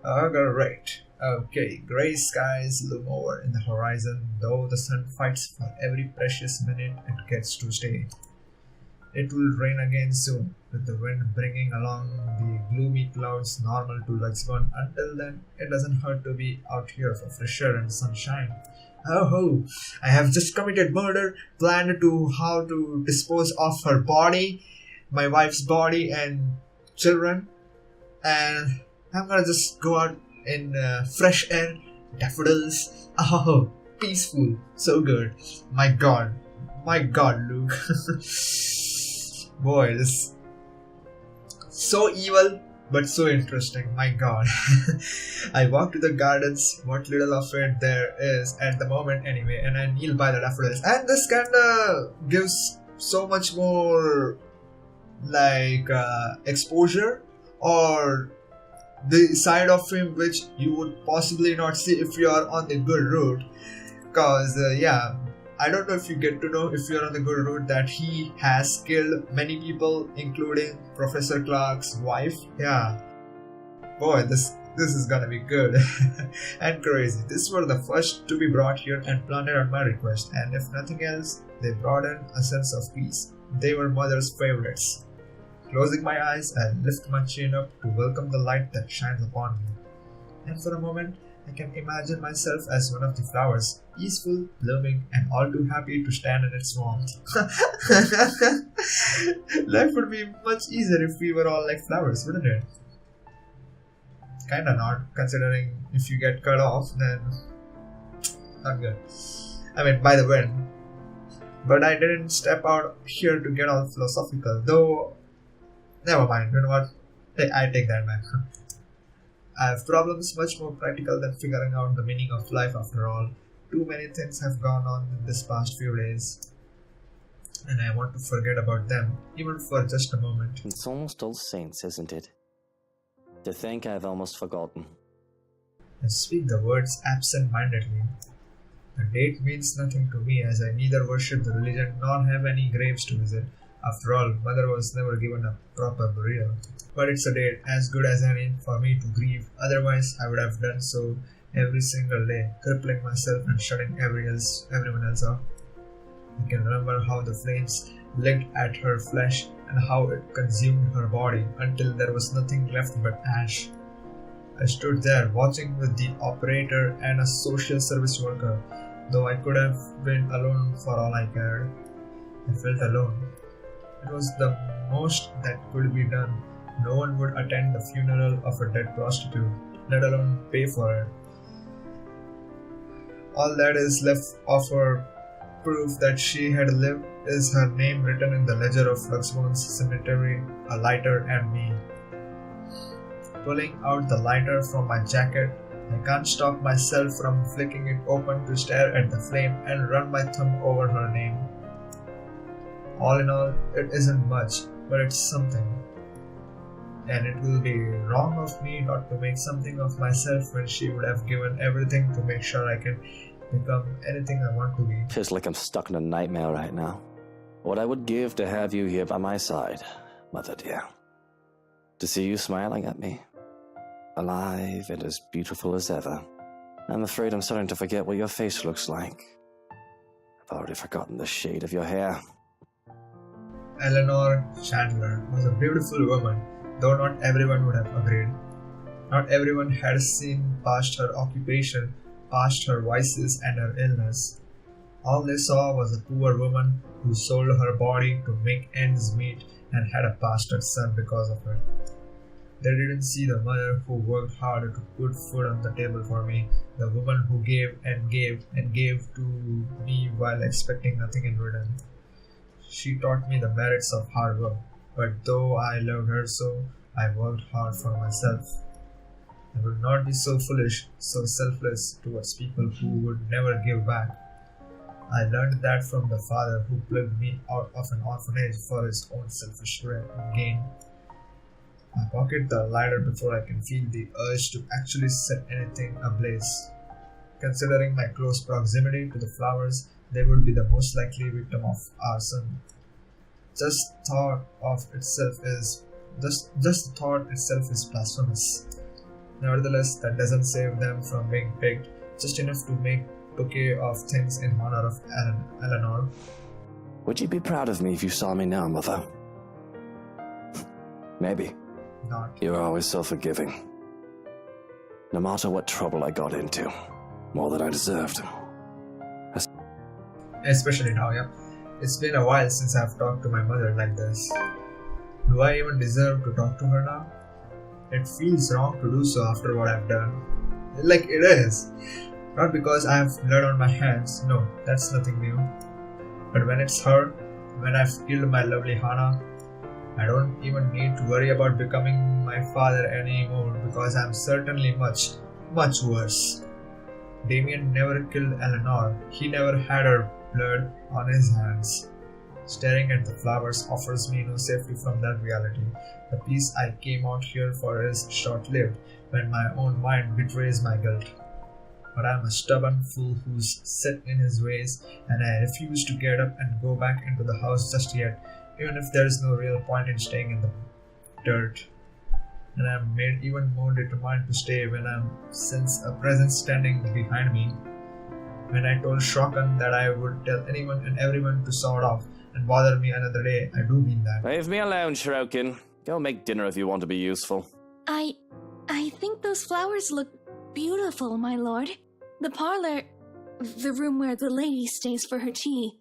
Great. Okay, grey skies loom over in the horizon, though the sun fights for every precious minute it gets to stay. It will rain again soon, with the wind bringing along the gloomy clouds normal to Lisbon. Until then, it doesn't hurt to be out here for fresh air and sunshine. Oh ho! I have just committed murder, planned to how to dispose of her body, my wife's body and children, and I'm gonna just go out in fresh air, daffodils. Oh, peaceful, so good. My God, Luke. Boy, this so evil but so interesting. My God. I walk to the gardens, what little of it there is at the moment anyway, and I kneel by the daffodils. And this kinda gives so much more like exposure or the side of him which you would possibly not see if you are on the good route. Cause yeah, I don't know if you get to know if you're on the good route that he has killed many people, including Professor Clark's wife. Yeah, boy, this is gonna be good and crazy. These were the first to be brought here and planted on my request, and if nothing else, they brought in a sense of peace. They were mother's favorites. Closing my eyes, I lift my chin up to welcome the light that shines upon me. And for a moment, I can imagine myself as one of the flowers, peaceful, blooming, and all too happy to stand in its warmth. Life would be much easier if we were all like flowers, wouldn't it? Kinda not, considering if you get cut off, then not good. I mean, by the wind. But I didn't step out here to get all philosophical, though. Never mind, you know what? I take that back. I have problems much more practical than figuring out the meaning of life after all. Too many things have gone on in this past few days, and I want to forget about them, even for just a moment. It's almost All Saints, isn't it? To think I've almost forgotten. I speak the words absent-mindedly. The date means nothing to me, as I neither worship the religion nor have any graves to visit. After all, mother was never given a proper burial. But it's a date as good as any for me to grieve, otherwise I would have done so every single day, crippling myself and shutting everyone else off. I can remember how the flames licked at her flesh and how it consumed her body until there was nothing left but ash. I stood there watching with the operator and a social service worker, though I could have been alone for all I cared. I felt alone. It was the most that could be done. No one would attend the funeral of a dead prostitute, let alone pay for it. All that is left of her proof that she had lived is her name written in the ledger of Luxembourg's cemetery, a lighter, and me. Pulling out the lighter from my jacket, I can't stop myself from flicking it open to stare at the flame and run my thumb over her name. All in all, it isn't much, but it's something. And it will be wrong of me not to make something of myself when she would have given everything to make sure I can become anything I want to be. Feels like I'm stuck in a nightmare right now. What I would give to have you here by my side, mother dear. To see you smiling at me. Alive and as beautiful as ever. I'm afraid I'm starting to forget what your face looks like. I've already forgotten the shade of your hair. Eleanor Chandler was a beautiful woman, though not everyone would have agreed. Not everyone had seen past her occupation, past her vices and her illness. All they saw was a poor woman who sold her body to make ends meet and had a bastard son because of it. They didn't see the mother who worked hard to put food on the table for me, the woman who gave and gave and gave to me while expecting nothing in return. She taught me the merits of hard work, but though I loved her so, I worked hard for myself. I would not be so foolish, so selfless towards people who would never give back. I learned that from the father who plucked me out of an orphanage for his own selfish gain. I pocket the lighter before I can feel the urge to actually set anything ablaze. Considering my close proximity to the flowers, they would be the most likely victim of arson. Just the thought itself is blasphemous. Nevertheless, that doesn't save them from being picked, just enough to make bouquet of things in honor of Eleanor. Would you be proud of me if you saw me now, Mother? Maybe. Not. You're always so forgiving. No matter what trouble I got into, more than I deserved. Especially now, yeah. It's been a while since I've talked to my mother like this. Do I even deserve to talk to her now? It feels wrong to do so after what I've done. Like it is. Not because I have blood on my hands, no, that's nothing new. But when it's her, when I've killed my lovely Hannah, I don't even need to worry about becoming my father anymore because I'm certainly much, much worse. Damien never killed Eleanor. He never had her blood on his hands. Staring at the flowers offers me no safety from that reality. The peace I came out here for is short-lived when my own mind betrays my guilt. But I'm a stubborn fool who's set in his ways, and I refuse to get up and go back into the house just yet, even if there is no real point in staying in the dirt. And I'm made even more determined to stay when I'm sense a presence standing behind me. When I told Shrokan that I would tell anyone and everyone to sort off and bother me another day, I do mean that. Leave me alone, Shrokin. Go make dinner if you want to be useful. I think those flowers look beautiful, my lord. The parlor, the room where the lady stays for her tea.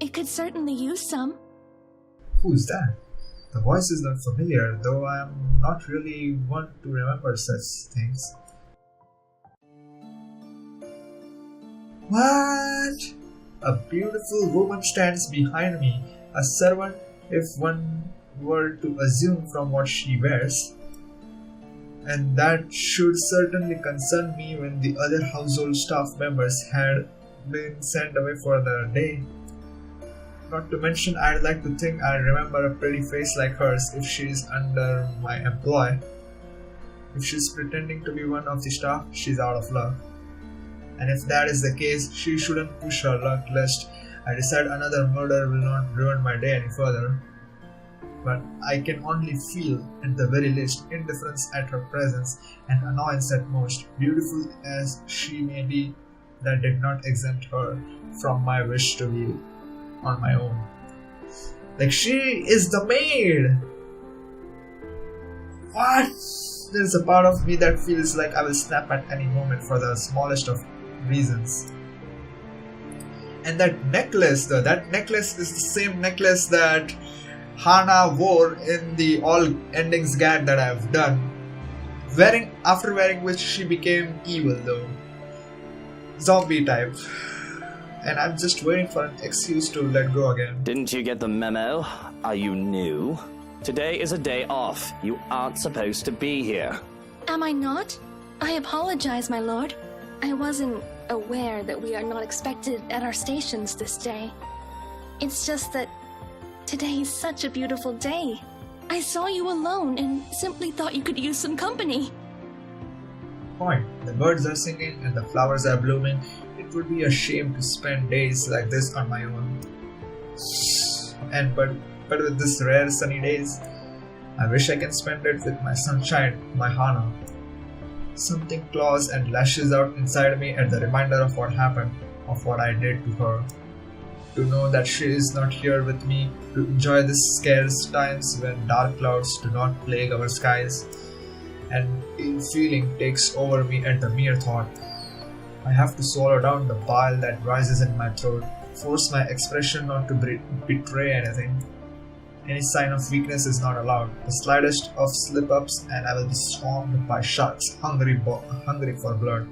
It could certainly use some. Who's that? The voice is not familiar, though I am not really one to remember such things. What? A beautiful woman stands behind me, a servant if one were to assume from what she wears. And that should certainly concern me when the other household staff members had been sent away for the day. Not to mention, I'd like to think I'd remember a pretty face like hers if she's under my employ. If she's pretending to be one of the staff, she's out of luck. And if that is the case, she shouldn't push her luck lest I decide another murder will not ruin my day any further. But I can only feel, at the very least, indifference at her presence and annoyance at most. Beautiful as she may be, that did not exempt her from my wish to be on my own. Like, she is the maid! What? There's a part of me that feels like I will snap at any moment for the smallest of reasons. And that necklace, though, that necklace is the same necklace that Hannah wore in the all endings gag that I've done. After wearing which she became evil though. Zombie type. And I'm just waiting for an excuse to let go again. Didn't you get the memo? Are you new? Today is a day off. You aren't supposed to be here. Am I not? I apologize, my lord. I wasn't aware that we are not expected at our stations this day. It's just that today is such a beautiful day. I saw you alone and simply thought you could use some company. Point. The birds are singing and the flowers are blooming. It would be a shame to spend days like this on my own. But with this rare sunny days, I wish I can spend it with my sunshine, my Hannah. Something claws and lashes out inside me at the reminder of what happened, of what I did to her. To know that she is not here with me, to enjoy these scarce times when dark clouds do not plague our skies, and ill feeling takes over me at the mere thought. I have to swallow down the bile that rises in my throat, force my expression not to betray anything. Any sign of weakness is not allowed. The slightest of slip-ups and I will be swarmed by sharks, hungry for blood.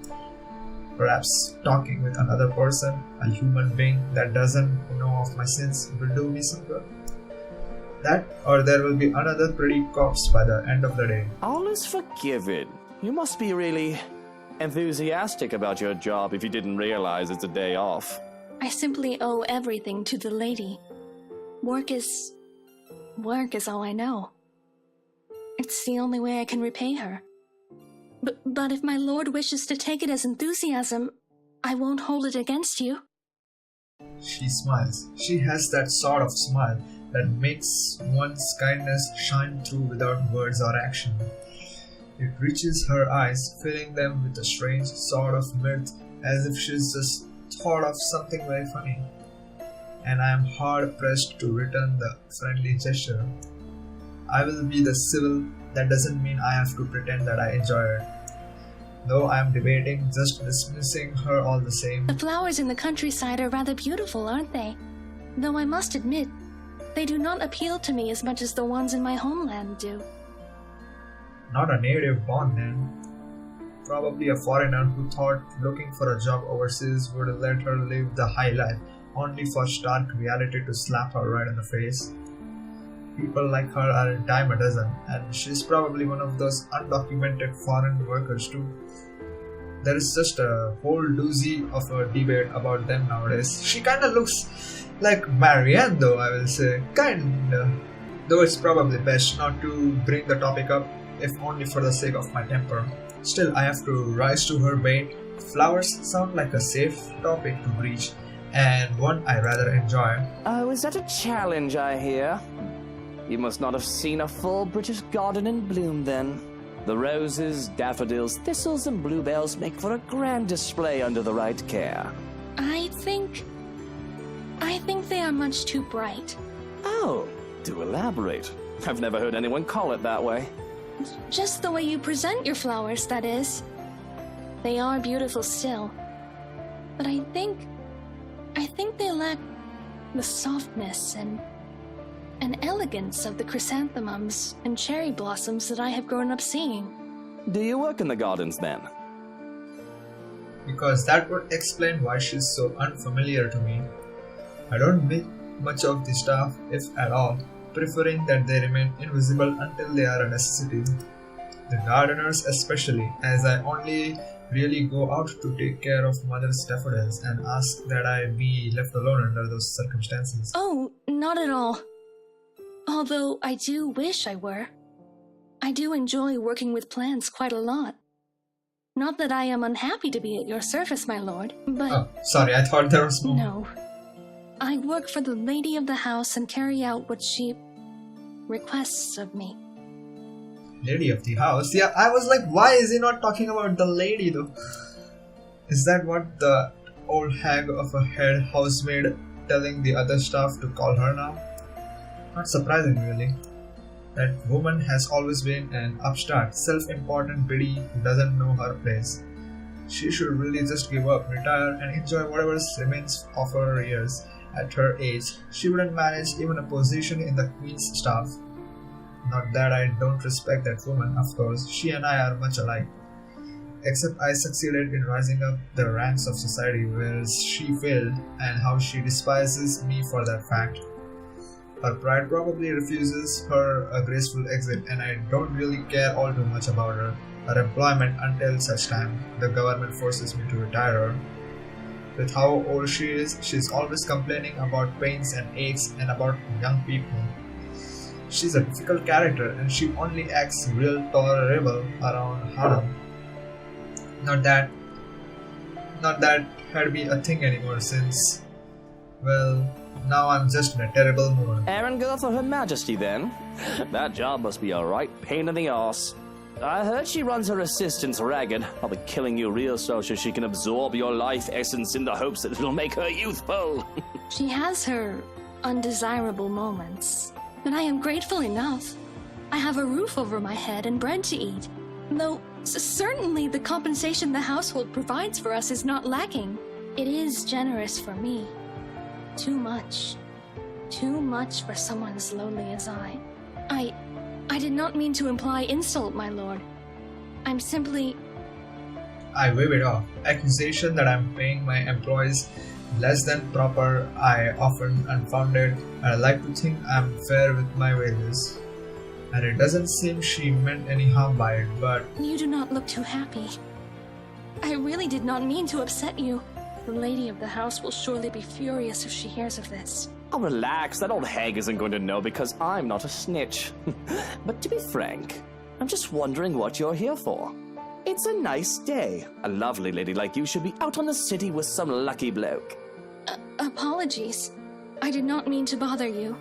Perhaps talking with another person, a human being that doesn't know of my sins, will do me some good. That, or there will be another pretty corpse by the end of the day. All is forgiven. You must be really enthusiastic about your job if you didn't realize it's a day off. I simply owe everything to the lady. Work is all I know. It's the only way I can repay her. But if my lord wishes to take it as enthusiasm, I won't hold it against you. She smiles. She has that sort of smile that makes one's kindness shine through without words or action. It reaches her eyes, filling them with a strange sort of mirth, as if she's just thought of something very funny. And I am hard pressed to return the friendly gesture. I will be the civil, that doesn't mean I have to pretend that I enjoy it. Though I am debating just dismissing her all the same. The flowers in the countryside are rather beautiful, aren't they? Though I must admit, they do not appeal to me as much as the ones in my homeland do. Not a native born then. Probably a foreigner who thought looking for a job overseas would let her live the high life, only for stark reality to slap her right in the face. People like her are a dime a dozen, and she's probably one of those undocumented foreign workers too. There is just a whole doozy of a debate about them nowadays. She kinda looks like Marianne though, I will say. Kinda. Though it's probably best not to bring the topic up, if only for the sake of my temper. Still, I have to rise to her bait. Flowers sound like a safe topic to breach, and one I rather enjoy. Oh, is that a challenge I hear? You must not have seen a full British garden in bloom then. The roses, daffodils, thistles, and bluebells make for a grand display under the right care. I think they are much too bright. Oh, do elaborate. I've never heard anyone call it that way. Just the way you present your flowers, that is. They are beautiful still. But I think they lack the softness and elegance of the chrysanthemums and cherry blossoms that I have grown up seeing. Do you work in the gardens then? Because that would explain why she's so unfamiliar to me. I don't make much of the stuff, if at all, preferring that they remain invisible until they are a necessity. The gardeners especially, as I only really go out to take care of mother's daffodils and ask that I be left alone under those circumstances. Oh, not at all. Although I do wish I were. I do enjoy working with plants quite a lot. Not that I am unhappy to be at your service, my lord, but... Oh, sorry, I thought there was more. No. I work for the lady of the house and carry out what she requests of me. Lady of the house? Yeah, I was like, why is he not talking about the lady though? Is that what the old hag of a head housemaid telling the other staff to call her now? Not surprising really. That woman has always been an upstart, self-important biddy who doesn't know her place. She should really just give up, retire, and enjoy whatever remains of her years. At her age, she wouldn't manage even a position in the Queen's staff. Not that I don't respect that woman, of course, she and I are much alike. Except I succeeded in rising up the ranks of society, whereas she failed, and how she despises me for that fact. Her pride probably refuses her a graceful exit, and I don't really care all too much about her employment until such time the government forces me to retire her. With how old she is, she's always complaining about pains and aches and about young people. She's a difficult character and she only acts real tolerable around Harlem. Not that had be a thing anymore since, well, now I'm just in a terrible mood. Errand girl for Her Majesty then? That job must be a right pain in the arse. I heard she runs her assistants ragged, probably killing you real slow so she can absorb your life essence in the hopes that it'll make her youthful. She has her undesirable moments, but I am grateful enough. I have a roof over my head and bread to eat, though certainly the compensation the household provides for us is not lacking. It is generous for me. Too much for someone as lowly as I did not mean to imply insult, my lord. I'm simply... I wave it off. Accusation that I'm paying my employees less than proper, I often unfounded. I like to think I'm fair with my wages. And it doesn't seem she meant any harm by it, but... You do not look too happy. I really did not mean to upset you. The lady of the house will surely be furious if she hears of this. Oh, relax, that old hag isn't going to know because I'm not a snitch. But to be frank, I'm just wondering what you're here for. It's a nice day. A lovely lady like you should be out on the city with some lucky bloke. Apologies. I did not mean to bother you.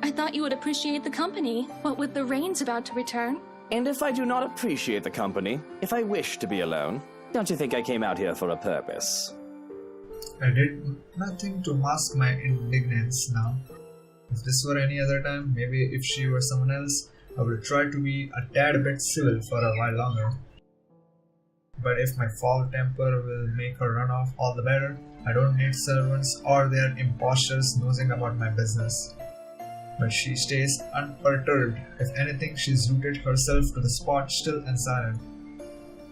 I thought you would appreciate the company, what with the rains about to return. And if I do not appreciate the company, if I wish to be alone, don't you think I came out here for a purpose? I did nothing to mask my indignance now. If this were any other time, maybe if she were someone else, I would try to be a tad bit civil for a while longer. But if my foul temper will make her run off, all the better. I don't need servants or their imposters nosing about my business. But she stays unperturbed. If anything, she's rooted herself to the spot, still and silent.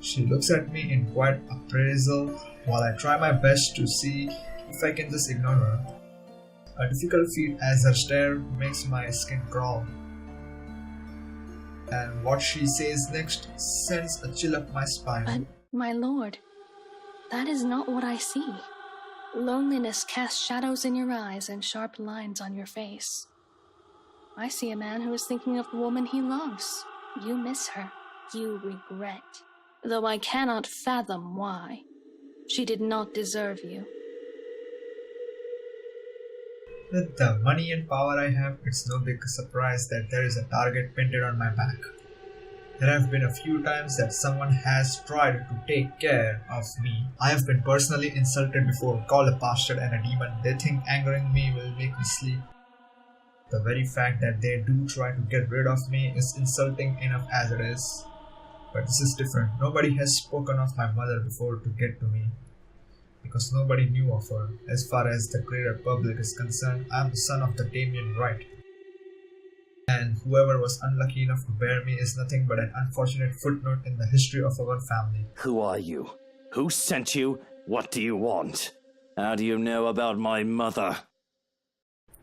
She looks at me in quiet appraisal while I try my best to see if I can just ignore her. A difficult feat as her stare makes my skin crawl. And what she says next sends a chill up my spine. But, my lord, that is not what I see. Loneliness casts shadows in your eyes and sharp lines on your face. I see a man who is thinking of the woman he loves. You miss her. You regret. Though I cannot fathom why. She did not deserve you. With the money and power I have, it's no big surprise that there is a target painted on my back. There have been a few times that someone has tried to take care of me. I have been personally insulted before, called a bastard and a demon. They think angering me will make me sleep. The very fact that they do try to get rid of me is insulting enough as it is. But this is different. Nobody has spoken of my mother before to get to me. Because nobody knew of her. As far as the greater public is concerned, I am the son of the Damien Wright. And whoever was unlucky enough to bear me is nothing but an unfortunate footnote in the history of our family. Who are you? Who sent you? What do you want? How do you know about my mother?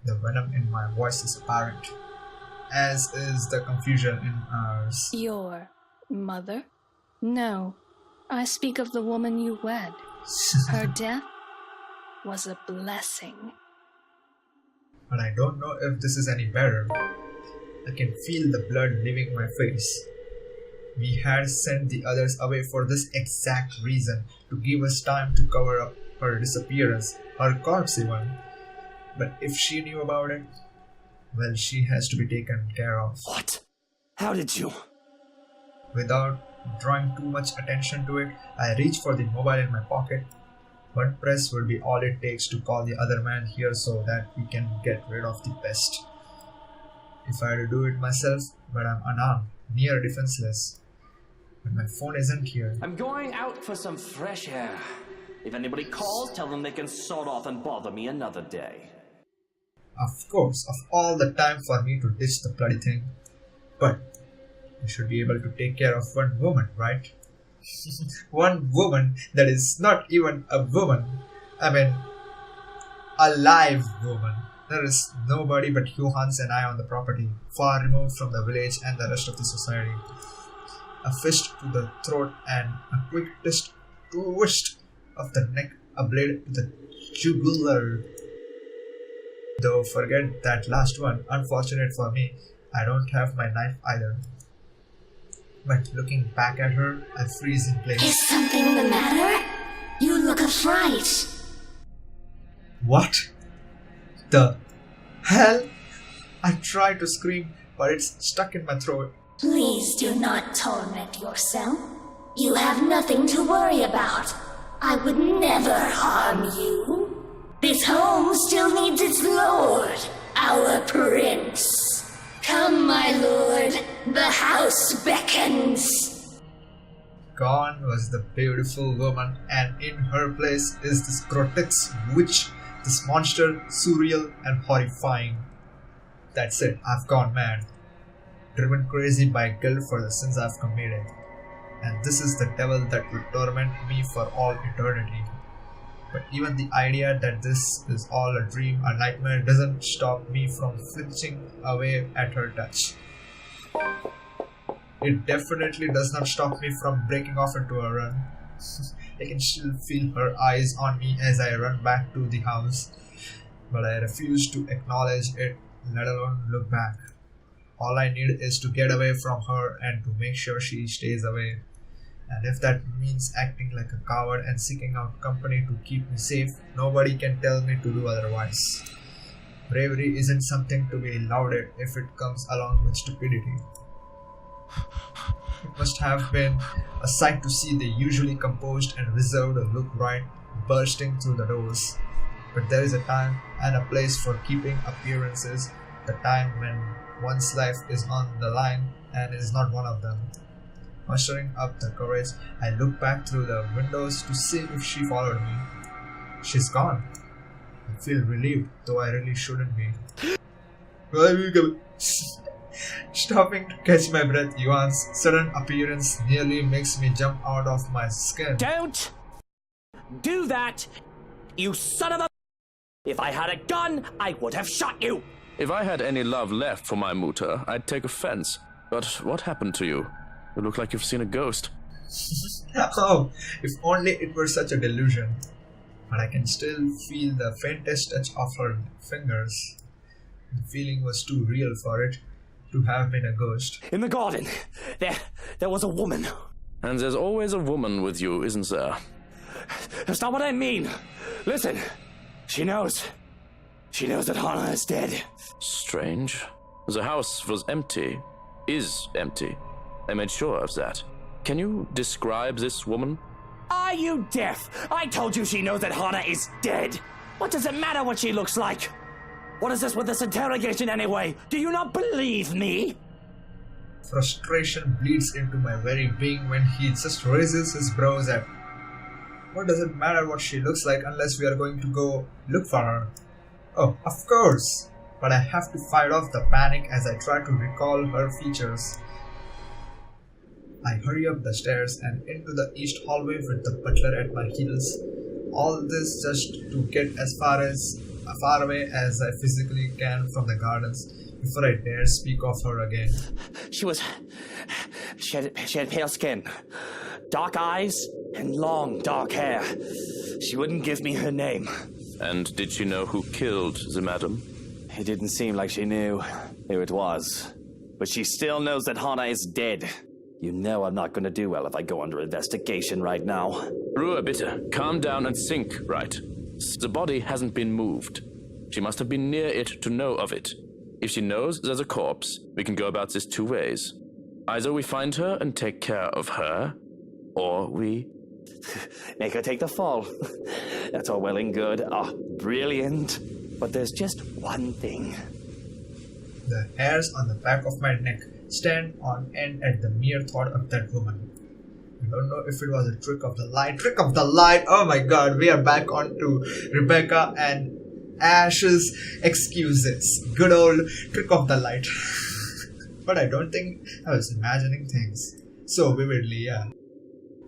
The venom in my voice is apparent, as is the confusion in ours. Your mother? No, I speak of the woman you wed. Her death was a blessing. But I don't know if this is any better. I can feel the blood leaving my face. We had sent the others away for this exact reason, to give us time to cover up her disappearance, her corpse even. But if she knew about it, well, she has to be taken care of. What? How did you? Without drawing too much attention to it, I reach for the mobile in my pocket. One press will be all it takes to call the other man here so that we can get rid of the pest. If I had to do it myself, but I'm unarmed, near defenseless. But my phone isn't here. I'm going out for some fresh air. If anybody calls, tell them they can sort off and bother me another day. Of course, of all the time for me to ditch the bloody thing. But I should be able to take care of one woman, right? One woman that is not even a woman. I mean, a live woman. There is nobody but Johans and I on the property, far removed from the village and the rest of the society. A fist to the throat and a quick twist of the neck, a blade to the jugular. Though forget that last one, unfortunate for me, I don't have my knife either. But looking back at her, I freeze in place. Is something the matter? You look affright. What the hell? I try to scream, but it's stuck in my throat. Please do not torment yourself. You have nothing to worry about. I would never harm you. This home still needs its lord, our prince. Come, my lord, the house beckons. Gone was the beautiful woman, and in her place is this grotesque witch, this monster, surreal and horrifying. That's it, I've gone mad. Driven crazy by guilt for the sins I've committed. And this is the devil that will torment me for all eternity. But even the idea that this is all a dream, a nightmare, doesn't stop me from flinching away at her touch. It definitely does not stop me from breaking off into a run. I can still feel her eyes on me as I run back to the house, but I refuse to acknowledge it, let alone look back. All I need is to get away from her and to make sure she stays away. And if that means acting like a coward and seeking out company to keep me safe, nobody can tell me to do otherwise. Bravery isn't something to be lauded if it comes along with stupidity. It must have been a sight to see the usually composed and reserved look right bursting through the doors. But there is a time and a place for keeping appearances, the time when one's life is on the line and is not one of them. Mustering up the courage, I look back through the windows to see if she followed me. She's gone. I feel relieved, though I really shouldn't be. Stopping to catch my breath, Yuan's sudden appearance nearly makes me jump out of my skin. Don't do that, you son of a... If I had a gun, I would have shot you. If I had any love left for my mutter, I'd take offense. But what happened to you? You look like you've seen a ghost. Oh, if only it were such a delusion. But I can still feel the faintest touch of her fingers. The feeling was too real for it to have been a ghost. In the garden, there was a woman. And there's always a woman with you, isn't there? That's not what I mean. Listen, she knows that Hana is dead. Strange. The house was empty. Is empty. I made sure of that. Can you describe this woman? Are you deaf? I told you she knows that Hana is dead. What does it matter what she looks like? What is this with this interrogation anyway? Do you not believe me? Frustration bleeds into my very being when he just raises his brows at, what does it matter what she looks like unless we are going to go look for her? Oh, of course! But I have to fight off the panic as I try to recall her features. I hurry up the stairs and into the east hallway with the butler at my heels. All this just to get as far away as I physically can from the gardens before I dare speak of her again. She had pale skin, dark eyes, and long dark hair. She wouldn't give me her name. And did she know who killed the madam? It didn't seem like she knew who it was. But she still knows that Hana is dead. You know I'm not going to do well if I go under investigation right now. Rua Bitter, calm down and think, right? The body hasn't been moved. She must have been near it to know of it. If she knows there's a corpse, we can go about this two ways. Either we find her and take care of her, or we... Make her take the fall. That's all well and good. Brilliant. But there's just one thing. The hairs on the back of my neck stand on end at the mere thought of that woman. I don't know if it was a trick of the light. Trick of the light! Oh my god, we are back on to Rebecca and Ash's excuses. Good old trick of the light. But I don't think I was imagining things so vividly, yeah.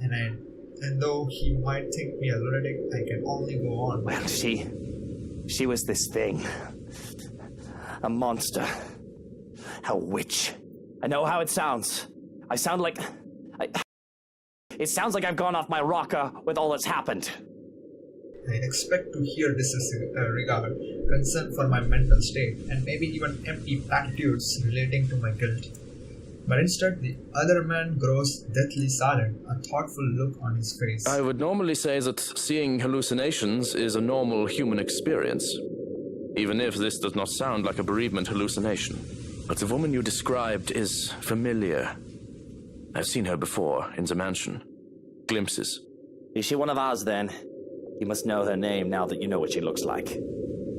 And though he might think me a lunatic, I can only go on. Well, she was this thing. A monster. A witch. I know how it sounds. It sounds like I've gone off my rocker with all that's happened. I expect to hear disregard, concern for my mental state, and maybe even empty platitudes relating to my guilt. But instead, the other man grows deathly silent, a thoughtful look on his face. I would normally say that seeing hallucinations is a normal human experience, even if this does not sound like a bereavement hallucination. But the woman you described is familiar. I've seen her before in the mansion. Glimpses. Is she one of ours then? You must know her name now that you know what she looks like.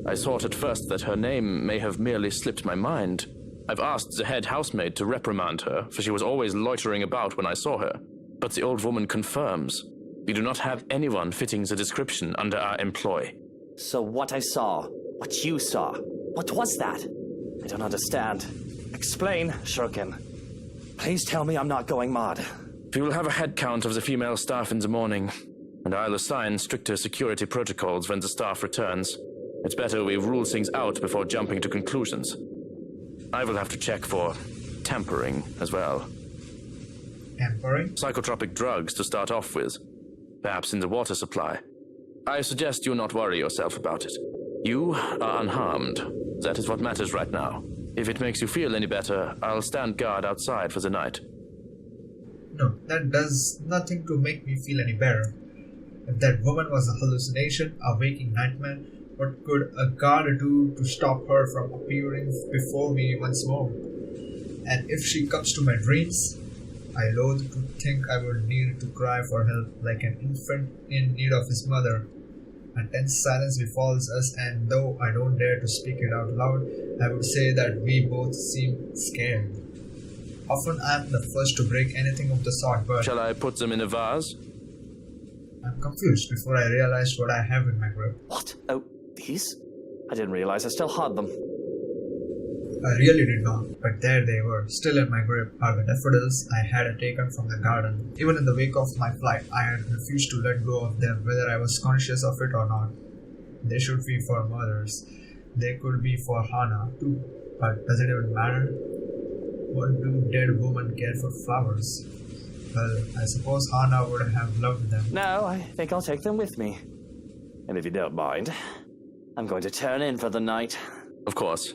I thought at first that her name may have merely slipped my mind. I've asked the head housemaid to reprimand her, for she was always loitering about when I saw her. But the old woman confirms. We do not have anyone fitting the description under our employ. So what I saw, what you saw, what was that? I don't understand. Explain, Shurkin. Please tell me I'm not going mad. We will have a head count of the female staff in the morning, and I'll assign stricter security protocols when the staff returns. It's better we rule things out before jumping to conclusions. I will have to check for tampering as well. Tampering? Psychotropic drugs to start off with, perhaps in the water supply. I suggest you not worry yourself about it. You are unharmed. That is what matters right now. If it makes you feel any better, I'll stand guard outside for the night. No, that does nothing to make me feel any better. If that woman was a hallucination, a waking nightmare, what could a guard do to stop her from appearing before me once more? And if she comes to my dreams, I loathe to think I would need to cry for help like an infant in need of his mother. A tense silence befalls us, and though I don't dare to speak it out loud, I would say that we both seem scared. Often I am the first to break anything of the sort, but Shall I put them in a vase? I'm confused before I realized what I have in my grip. What? Oh, these? I didn't realize I still had them. I really did not, but there they were, still in my grip, are the daffodils I had taken from the garden. Even in the wake of my flight, I had refused to let go of them, whether I was conscious of it or not. They should be for mothers. They could be for Hana too, but does it even matter? What do dead women care for flowers? Well, I suppose Hana would have loved them. No, I think I'll take them with me. And if you don't mind, I'm going to turn in for the night. Of course.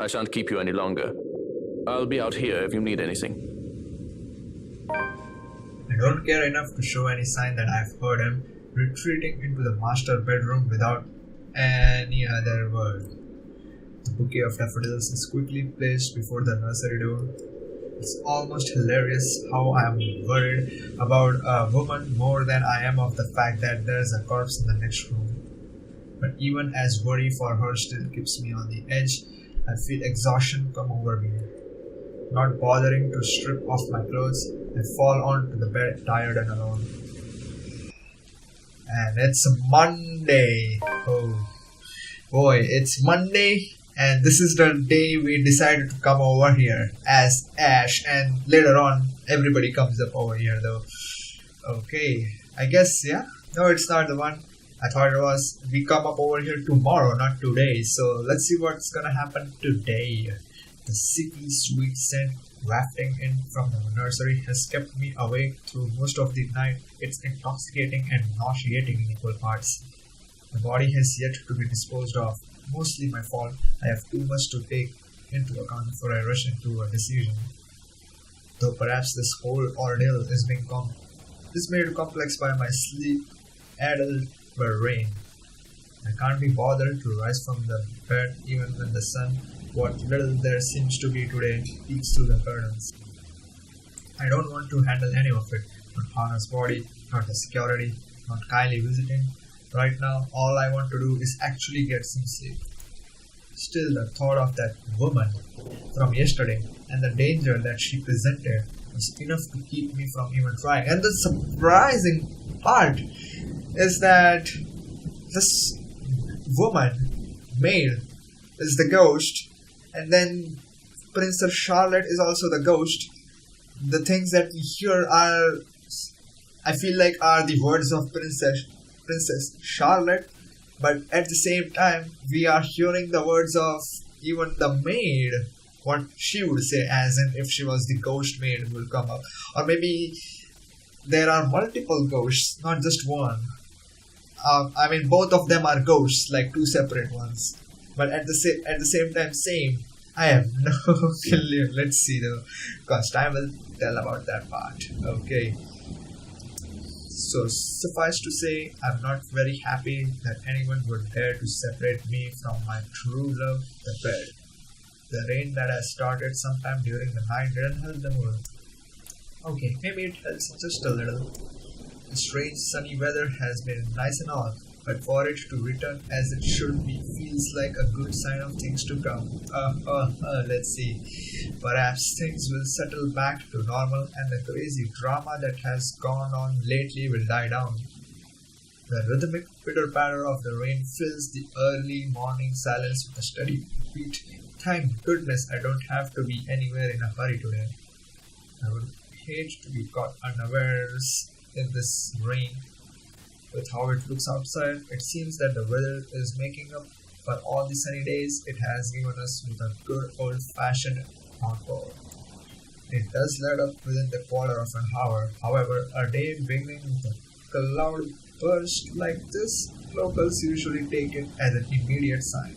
I shan't keep you any longer. I'll be out here if you need anything. I don't care enough to show any sign that I've heard him, retreating into the master bedroom without any other word. The bouquet of daffodils is quickly placed before the nursery door. It's almost hilarious how I am worried about a woman more than I am of the fact that there's a corpse in the next room. But even as worry for her still keeps me on the edge, I feel exhaustion come over me. Not bothering to strip off my clothes, I fall onto the bed tired and alone. And it's Monday. Oh boy, it's Monday, and this is the day we decided to come over here as Ash, and later on everybody comes up over here though. Okay, I guess, yeah. No, it's not the one. I thought it was we come up over here tomorrow, not today. So let's see what's gonna happen today. The sickly sweet scent wafting in from the nursery has kept me awake through most of the night. It's intoxicating and nauseating in equal parts. The body has yet to be disposed of. Mostly my fault. I have too much to take into account before I rush into a decision. Though perhaps this whole ordeal is made complex by my sleep-addled brain. I can't be bothered to rise from the bed even when the sun, what little there seems to be today, peeks through the curtains. I don't want to handle any of it. Not Hana's body, not the security, not Kylie visiting. Right now, all I want to do is actually get some sleep. Still, the thought of that woman from yesterday and the danger that she presented was enough to keep me from even trying. And the surprising part is that this woman, maid, is the ghost, and then Princess Charlotte is also the ghost. The things that we hear are, I feel like, are the words of Princess Charlotte, but at the same time we are hearing the words of even the maid, what she would say, as in if she was the ghost maid will come up. Or maybe there are multiple ghosts, not just one. I mean, both of them are ghosts, like two separate ones, but at the same time same. I have no clue. Let's see though, because time will tell about that part. Okay. So suffice to say, I'm not very happy that anyone would dare to separate me from my true love, the bed. The rain that has started sometime during the night didn't help the mood. Okay, maybe it helps just a little. The strange sunny weather has been nice and all, but for it to return as it should be feels like a good sign of things to come. Let's see. Perhaps things will settle back to normal and the crazy drama that has gone on lately will die down. The rhythmic pitter-patter of the rain fills the early morning silence with a steady beat. Thank goodness I don't have to be anywhere in a hurry today. I would hate to be caught unawares in this rain. With how it looks outside, it seems that the weather is making up for all the sunny days it has given us with a good old-fashioned encore. It does let up within the quarter of an hour. However, a day beginning with a cloud burst like this, locals usually take it as an immediate sign.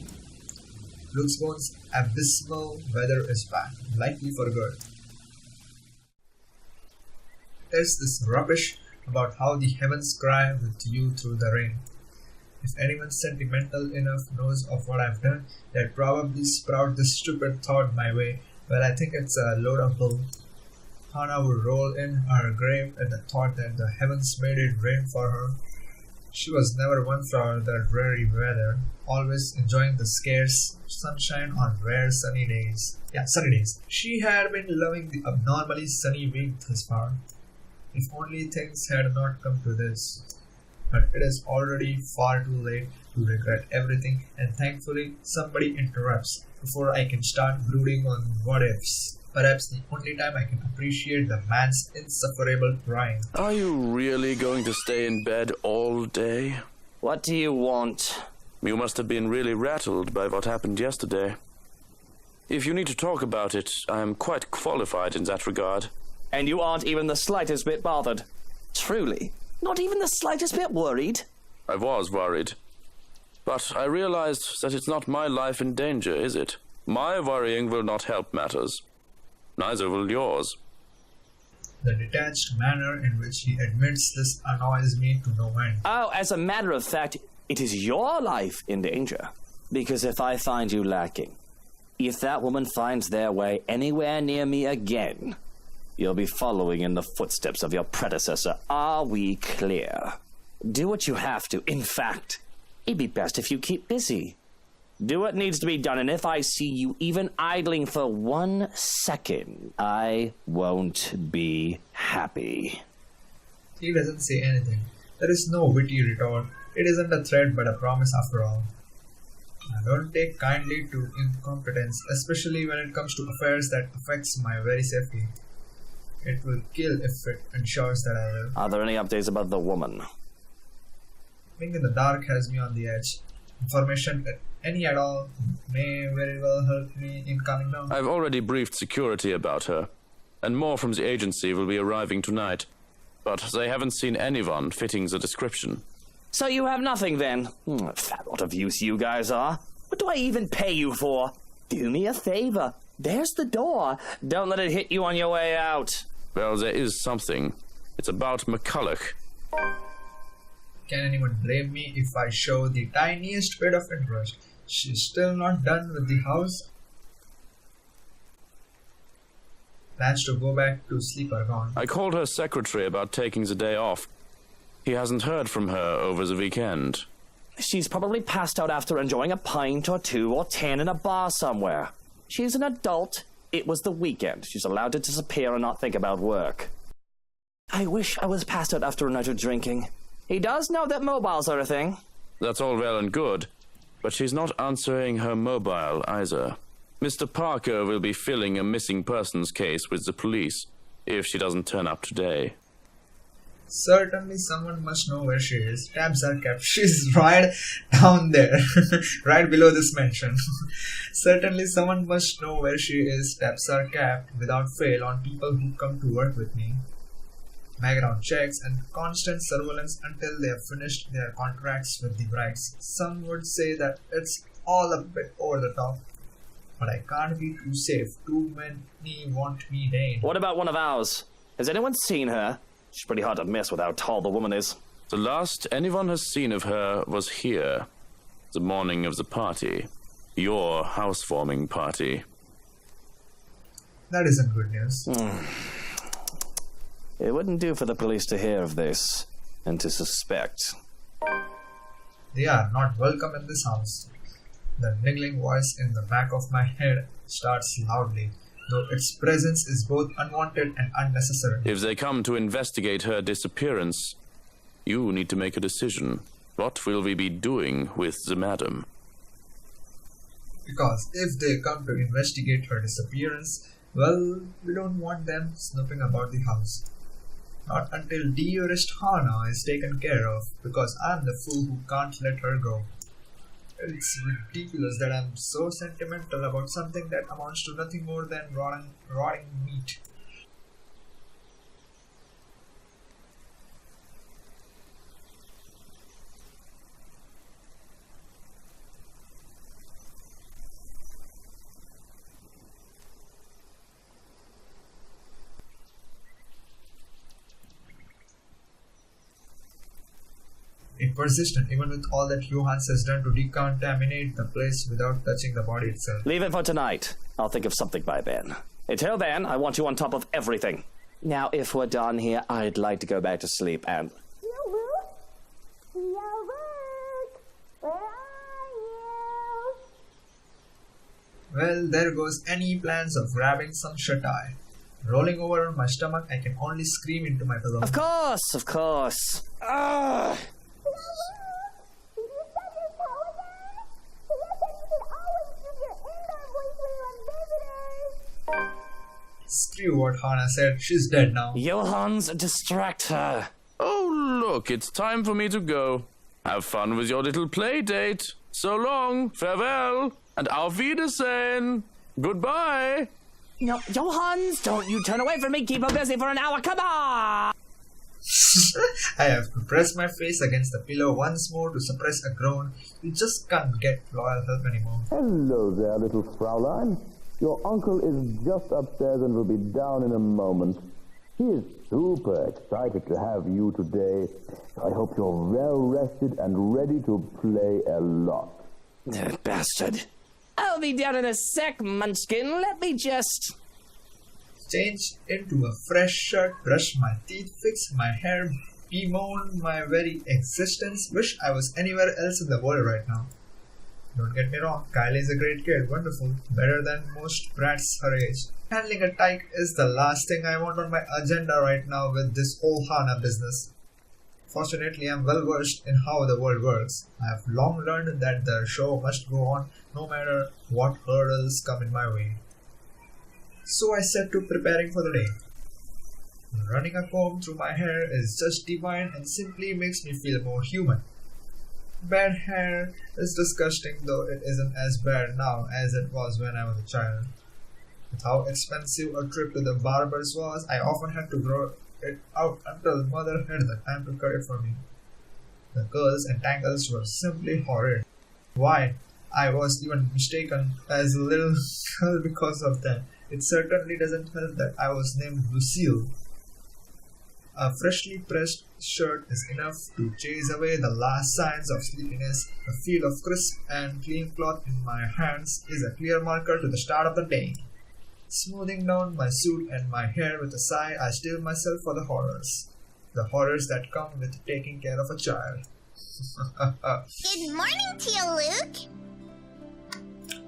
Luxbone's abysmal weather is back, likely for good. There's this rubbish about how the heavens cry with you through the rain. If anyone sentimental enough knows of what I've done, they'd probably sprout this stupid thought my way. Well, I think it's a load of bull. Hana would roll in her grave at the thought that the heavens made it rain for her. She was never one for the dreary weather, always enjoying the scarce sunshine on rare sunny days. Yeah, sunny days. She had been loving the abnormally sunny week thus far. If only things had not come to this. But it is already far too late to regret everything, and thankfully somebody interrupts before I can start brooding on what ifs. Perhaps the only time I can appreciate the man's insufferable crying. Are you really going to stay in bed all day? What do you want? You must have been really rattled by what happened yesterday. If you need to talk about it, I am quite qualified in that regard. And you aren't even the slightest bit bothered? Truly? Not even the slightest bit worried? I was worried. But I realized that it's not my life in danger, is it? My worrying will not help matters. Neither will yours. The detached manner in which he admits this annoys me to no end. Oh, as a matter of fact, it is your life in danger. Because if I find you lacking, if that woman finds their way anywhere near me again, you'll be following in the footsteps of your predecessor. Are we clear? Do what you have to. In fact, it'd be best if you keep busy. Do what needs to be done, and if I see you even idling for 1 second, I won't be happy. He doesn't say anything. There is no witty retort. It isn't a threat but a promise after all. I don't take kindly to incompetence, especially when it comes to affairs that affects my very safety. It will kill if it ensures that I will. Are there any updates about the woman? Being in the dark has me on the edge. Information, any at all, may very well help me in calming down. I've already briefed security about her, and more from the agency will be arriving tonight. But they haven't seen anyone fitting the description. So you have nothing then? Fat lot of use you guys are. What do I even pay you for? Do me a favor. There's the door. Don't let it hit you on your way out. Well, there is something. It's about McCulloch. Can anyone blame me if I show the tiniest bit of interest? She's still not done with the house. Plans to go back to sleep are gone. I called her secretary about taking the day off. He hasn't heard from her over the weekend. She's probably passed out after enjoying a pint or 2 or 10 in a bar somewhere. She's an adult. It was the weekend. She's allowed to disappear and not think about work. I wish I was passed out after a night of drinking. He does know that mobiles are a thing. That's all well and good, but she's not answering her mobile either. Mr. Parker will be filling a missing persons case with the police if she doesn't turn up today. Certainly someone must know where she is. Tabs are kept. She's right down there. Right below this mention. Certainly someone must know where she is. Tabs are kept without fail on people who come to work with me. Background checks and constant surveillance until they have finished their contracts with the brides. Some would say that it's all a bit over the top. But I can't be too safe. Too many want me dead. What about one of ours? Has anyone seen her? She's pretty hard to miss with how tall the woman is. The last anyone has seen of her was here, the morning of the party. Your housewarming party. That isn't good news. It wouldn't do for the police to hear of this and to suspect. They are not welcome in this house. The niggling voice in the back of my head starts loudly, though its presence is both unwanted and unnecessary. If they come to investigate her disappearance, you need to make a decision. What will we be doing with the madam? Because if they come to investigate her disappearance, well, we don't want them snooping about the house. Not until dearest Hana is taken care of, because I'm the fool who can't let her go. It's ridiculous that I'm so sentimental about something that amounts to nothing more than rotting meat. It persistent even with all that Johannes has done to decontaminate the place without touching the body itself. Leave it for tonight. I'll think of something by then. Until then, I want you on top of everything. Now, if we're done here, I'd like to go back to sleep and... Well, there goes any plans of grabbing some shut-eye. Rolling over on my stomach, I can only scream into my pillow. Of course, of course. Ugh. Screw what Hana said, she's dead now. Johans, distract her. Oh, look, it's time for me to go. Have fun with your little play date. So long, farewell, and auf Wiedersehen. Goodbye. No, Johans, don't you turn away from me. Keep her busy for an hour. Come on! I have to press my face against the pillow once more to suppress a groan. You just can't get loyal help anymore. Hello there, little Fraulein. Your uncle is just upstairs and will be down in a moment. He is super excited to have you today. I hope you're well rested and ready to play a lot. Bastard. I'll be down in a sec, Munchkin. Let me just... Change into a fresh shirt, brush my teeth, fix my hair, bemoan my very existence, wish I was anywhere else in the world right now. Don't get me wrong, Kylie is a great kid, wonderful, better than most brats her age. Handling a tyke is the last thing I want on my agenda right now with this whole Hana business. Fortunately, I am well versed in how the world works. I have long learned that the show must go on no matter what hurdles come in my way. So I set to preparing for the day. Running a comb through my hair is just divine and simply makes me feel more human. Bad hair is disgusting, though it isn't as bad now as it was when I was a child. With how expensive a trip to the barber's was, I often had to grow it out until mother had the time to cut it for me. The curls and tangles were simply horrid. Why I was even mistaken as a little girl because of them. It certainly doesn't help that I was named Lucille. A freshly pressed shirt is enough to chase away the last signs of sleepiness. A feel of crisp and clean cloth in my hands is a clear marker to the start of the day. Smoothing down my suit and my hair with a sigh, I steel myself for the horrors. The horrors that come with taking care of a child. Good morning to you, Luke.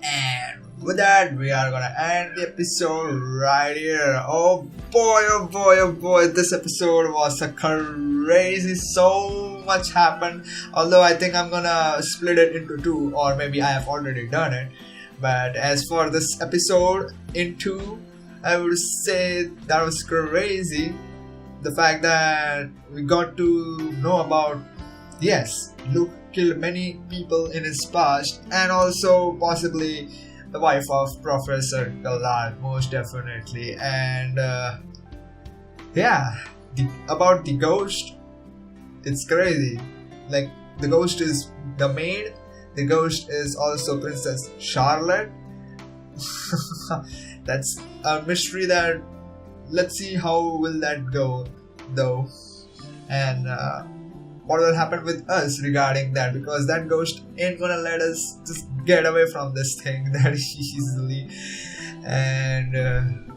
And with that, we are gonna end the episode right here. Oh boy, oh boy, oh boy, this episode was a crazy, so much happened. Although I think I'm gonna split it into two, or maybe I have already done it. But as for this episode in two, I would say that was crazy. The fact that we got to know about, yes, Luke killed many people in his past, and also possibly the wife of Professor Gallard, most definitely. And yeah, about the ghost, it's crazy. Like, the ghost is the maid, the ghost is also Princess Charlotte. That's a mystery that, let's see how will that go though, and what will happen with us regarding that, because that ghost ain't gonna let us just get away from this thing that easily. And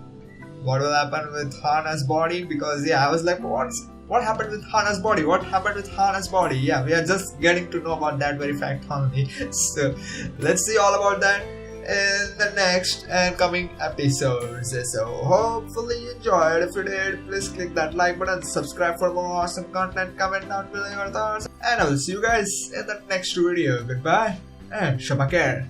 what will happen with Hana's body, because yeah, I was like, what happened with Hana's body? What happened with Hana's body? Yeah, we are just getting to know about that very fact only. So let's see all about that in the next and coming episodes. So hopefully you enjoyed. If you did, please click that like button, subscribe for more awesome content, comment down below your thoughts, and I will see you guys in the next video. Goodbye and Shabakar.